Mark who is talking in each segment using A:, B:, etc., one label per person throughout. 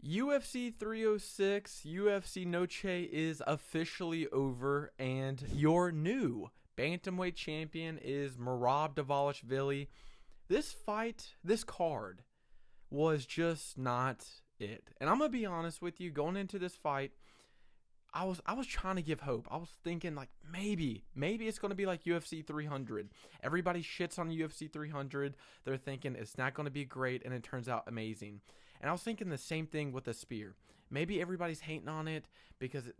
A: UFC 306, UFC Noche is officially over, and your new Bantamweight champion is Merab Dvalishvili. This card, was just not it. And I'm going to be honest with you, going into this fight, I was trying to give hope. I was thinking like maybe it's going to be like UFC 300. Everybody shits on UFC 300. They're thinking it's not going to be great, and it turns out amazing. And I was thinking the same thing with the spear. Maybe everybody's hating on it because,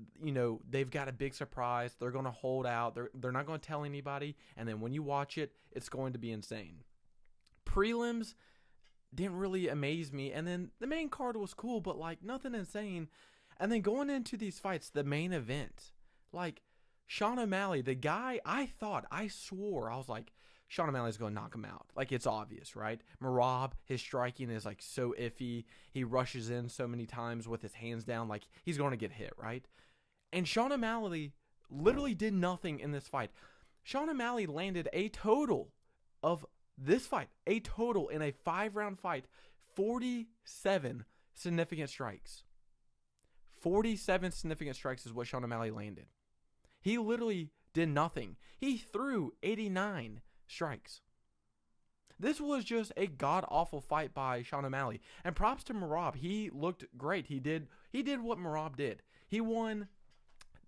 A: they've got a big surprise. They're going to hold out. They're not going to tell anybody. And then when you watch it, it's going to be insane. Prelims didn't really amaze me. And then the main card was cool, but like nothing insane. And then going into these fights, the main event, like Sean O'Malley, the guy I swore, I was like, Sean O'Malley's going to knock him out. Like, it's obvious, right? Merab, his striking is, like, so iffy. He rushes in so many times with his hands down. Like, he's going to get hit, right? And Sean O'Malley literally did nothing in this fight. Sean O'Malley landed a total of this fight, in a 5-round fight, 47 significant strikes. 47 significant strikes is what Sean O'Malley landed. He literally did nothing. He threw 89 strikes. This was just a god-awful fight by Sean O'Malley. And props to Merab. He looked great. He did what Merab did. He won.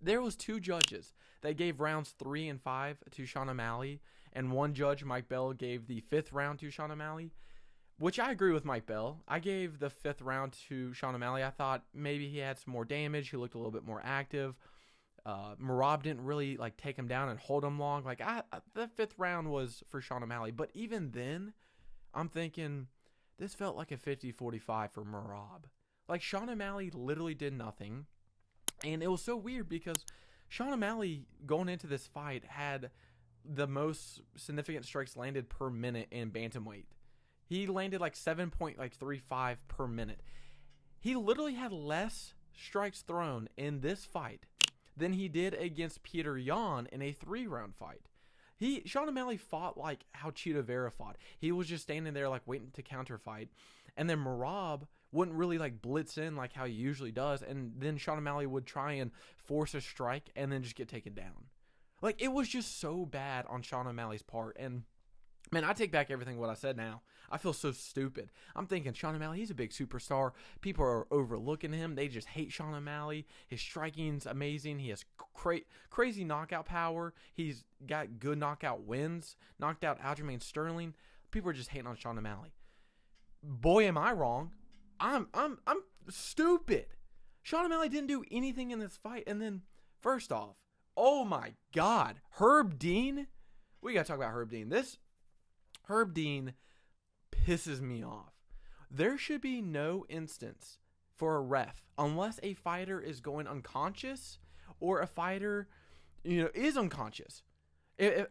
A: There was 2 judges that gave rounds 3 and 5 to Sean O'Malley. And one judge, Mike Bell, gave the 5th round to Sean O'Malley, which I agree with Mike Bell. I gave the 5th round to Sean O'Malley. I thought maybe he had some more damage. He looked a little bit more active. Merab didn't really take him down and hold him long. The 5th round was for Sean O'Malley. But even then, I'm thinking this felt like a 50-45 for Merab. Sean O'Malley literally did nothing. And it was so weird because Sean O'Malley going into this fight had the most significant strikes landed per minute in bantamweight. He landed 7.35 per minute. He literally had less strikes thrown in this fight than he did against Peter Yan in a 3-round fight. Sean O'Malley fought like how Chito Vera fought. He was just standing there waiting to counterfight. And then Merab wouldn't really blitz in like how he usually does. And then Sean O'Malley would try and force a strike and then just get taken down. It was just so bad on Sean O'Malley's part. And man, I take back everything what I said now. I feel so stupid. I'm thinking Sean O'Malley, he's a big superstar. People are overlooking him. They just hate Sean O'Malley. His striking's amazing. He has crazy knockout power. He's got good knockout wins. Knocked out Aljamain Sterling. People are just hating on Sean O'Malley. Boy, am I wrong. I'm stupid. Sean O'Malley didn't do anything in this fight. And then, first off, oh my God, Herb Dean. We got to talk about Herb Dean. Herb Dean pisses me off. There should be no instance for a ref unless a fighter is going unconscious or a fighter, is unconscious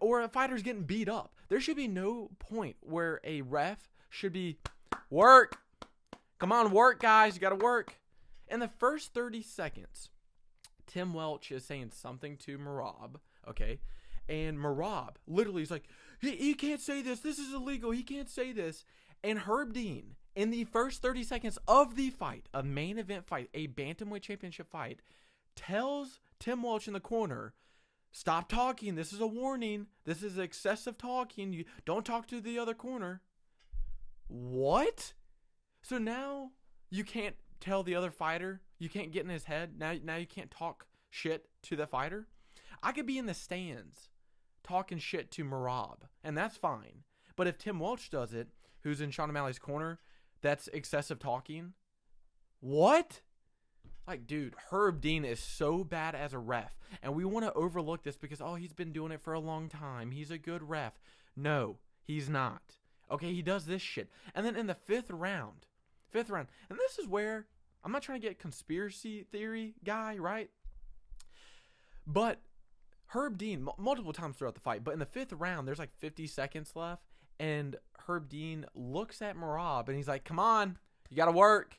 A: or a fighter's getting beat up. There should be no point where a ref should be work. Come on, work, guys. You got to work. In the first 30 seconds, Tim Welch is saying something to Merab, okay? And Merab literally is like, he can't say this. This is illegal. He can't say this. And Herb Dean, in the first 30 seconds of the fight, a main event fight, a bantamweight championship fight, tells Tim Welch in the corner, stop talking. This is a warning. This is excessive talking. You don't talk to the other corner. What? So now you can't tell the other fighter. You can't get in his head. Now you can't talk shit to the fighter. I could be in the stands talking shit to Merab, and that's fine. But if Tim Welch does it, who's in Sean O'Malley's corner, that's excessive talking. What? Dude, Herb Dean is so bad as a ref, and we want to overlook this because, he's been doing it for a long time. He's a good ref. No, he's not. Okay, he does this shit. And then in the 5th round, and this is where, I'm not trying to get conspiracy theory guy, right? But Herb Dean, multiple times throughout the fight, but in the 5th round, there's 50 seconds left, and Herb Dean looks at Merab, and he's like, come on, you gotta work,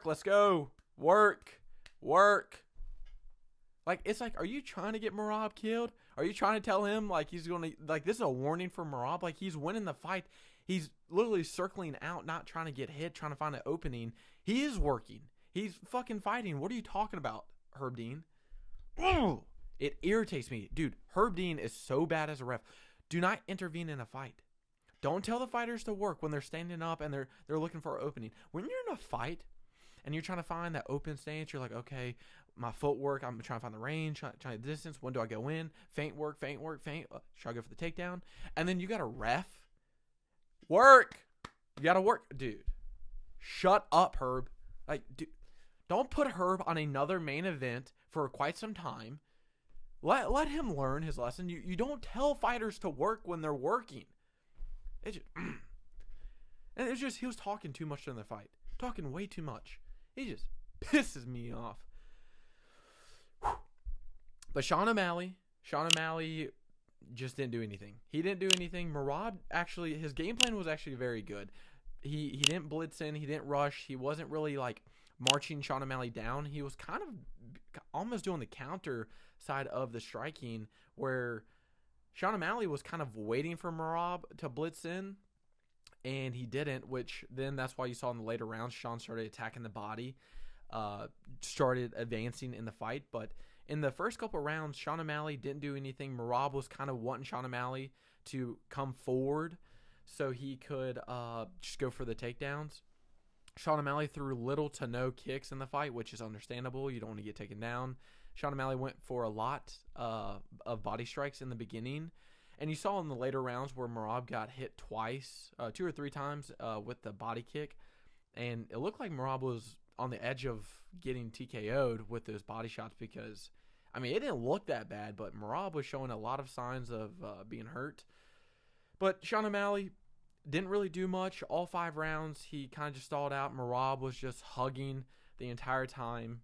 A: let's go, work. It's are you trying to get Merab killed? Are you trying to tell him, he's going to, this is a warning for Merab? He's winning the fight. He's literally circling out, not trying to get hit, trying to find an opening. He is working. He's fucking fighting. What are you talking about, Herb Dean? Oh, it irritates me. Dude, Herb Dean is so bad as a ref. Do not intervene in a fight. Don't tell the fighters to work when they're standing up and they're looking for an opening. When you're in a fight and you're trying to find that open stance, you're like, okay, my footwork, I'm trying to find the range, trying the distance. When do I go in? Feint work, feint. Should I go for the takedown? And then you got to ref. Work. You got to work. Dude, shut up, Herb. Like, dude, don't put Herb on another main event for quite some time. Let him learn his lesson. You don't tell fighters to work when they're working. It just, and it's just, he was talking too much during the fight. Talking way too much. He just pisses me off. But Sean O'Malley just didn't do anything. He didn't do anything. Merab, actually, his game plan was actually very good. He didn't blitz in. He didn't rush. He wasn't really, like, marching Sean O'Malley down. He was kind of almost doing the counter side of the striking, where Sean O'Malley was kind of waiting for Merab to blitz in, and he didn't, which then that's why you saw in the later rounds, Sean started attacking the body, started advancing in the fight. But in the first couple of rounds, Sean O'Malley didn't do anything. Merab was kind of wanting Sean O'Malley to come forward so he could just go for the takedowns. Sean O'Malley threw little to no kicks in the fight, which is understandable. You don't want to get taken down. Sean O'Malley went for a lot of body strikes in the beginning. And you saw in the later rounds where Merab got hit twice, 2 or 3 times with the body kick. And it looked like Merab was on the edge of getting TKO'd with those body shots because, I mean, it didn't look that bad, but Merab was showing a lot of signs of being hurt. But Sean O'Malley didn't really do much. All 5 rounds, he kind of just stalled out. Merab was just hugging the entire time.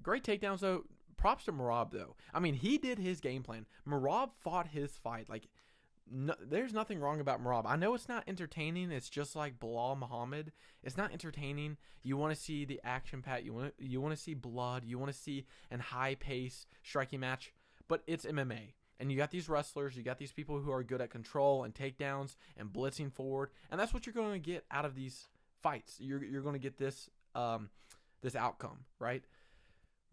A: Great takedowns, though. Props to Merab, though. I mean, he did his game plan. Merab fought his fight. Like, no, there's nothing wrong about Merab. I know it's not entertaining. It's just like Bilal Muhammad. It's not entertaining. You want to see the action pack. You want to see blood. You want to see a high-pace striking match. But it's MMA. And you got these wrestlers. You got these people who are good at control and takedowns and blitzing forward. And that's what you're going to get out of these fights. You're going to get this this outcome, right?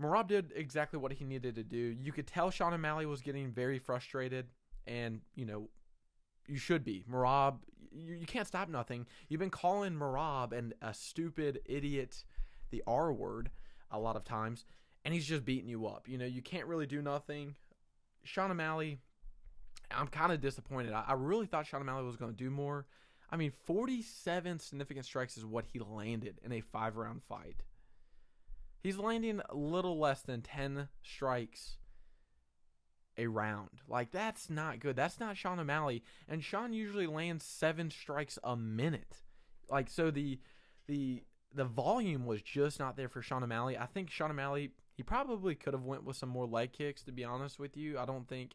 A: Merab did exactly what he needed to do. You could tell Sean O'Malley was getting very frustrated, and, you know, you should be. Merab, you can't stop nothing. You've been calling Merab and a stupid idiot, the R word, a lot of times, and he's just beating you up. You know, you can't really do nothing. Sean O'Malley, I'm kind of disappointed. I really thought Sean O'Malley was going to do more. I mean, 47 significant strikes is what he landed in a 5-round fight. He's landing a little less than 10 strikes a round. Like, that's not good. That's not Sean O'Malley. And Sean usually lands 7 strikes a minute. Like, so the volume was just not there for Sean O'Malley. I think Sean O'Malley, he probably could have went with some more leg kicks, to be honest with you. I don't think.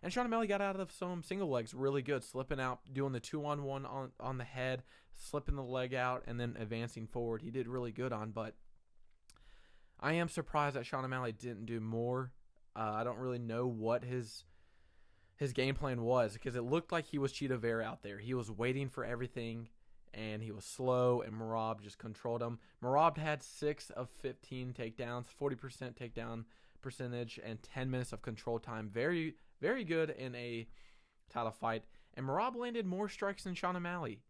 A: And Sean O'Malley got out of some single legs really good, slipping out, doing the 2-on-1 on the head, slipping the leg out, and then advancing forward. He did really good on, but I am surprised that Sean O'Malley didn't do more. I don't really know what his game plan was, because it looked like he was Cheeto Vera out there. He was waiting for everything, and he was slow, and Merab just controlled him. Merab had 6 of 15 takedowns, 40% takedown percentage, and 10 minutes of control time. Very, very good in a title fight. And Merab landed more strikes than Sean O'Malley.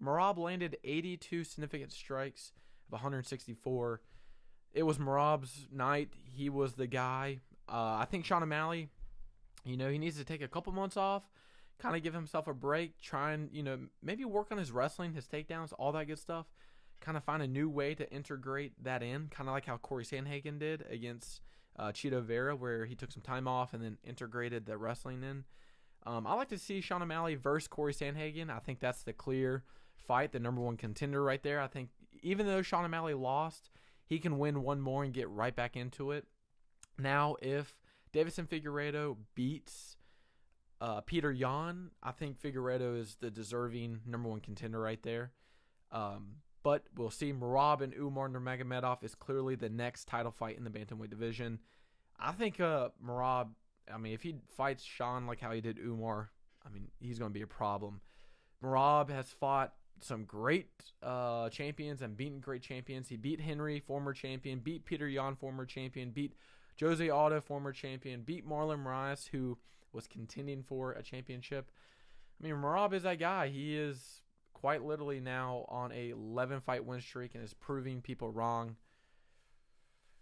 A: Merab landed 82 significant strikes of 164. It was Merab's night. He was the guy. I think Sean O'Malley, you know, he needs to take a couple months off, kind of give himself a break, try and, you know, maybe work on his wrestling, his takedowns, all that good stuff, kind of find a new way to integrate that in, kind of like how Cory Sandhagen did against Cheeto Vera, where he took some time off and then integrated the wrestling in. I like to see Sean O'Malley versus Cory Sandhagen. I think that's the clear fight, the number 1 contender right there. I think even though Sean O'Malley lost, he can win one more and get right back into it. Now, if Davison Figueiredo beats Peter Yan, I think Figueiredo is the deserving number 1 contender right there. But we'll see. Merab and Umar Nurmagomedov is clearly the next title fight in the bantamweight division. I think Merab, I mean, if he fights Sean like how he did Umar, I mean, he's going to be a problem. Merab has fought some great champions and beaten great champions. He beat Henry, former champion, beat Peter Yan, former champion, beat Jose Aldo, former champion, beat Marlon Moraes, who was contending for a championship. I mean, Merab is that guy. He is quite literally now on a 11-fight win streak and is proving people wrong.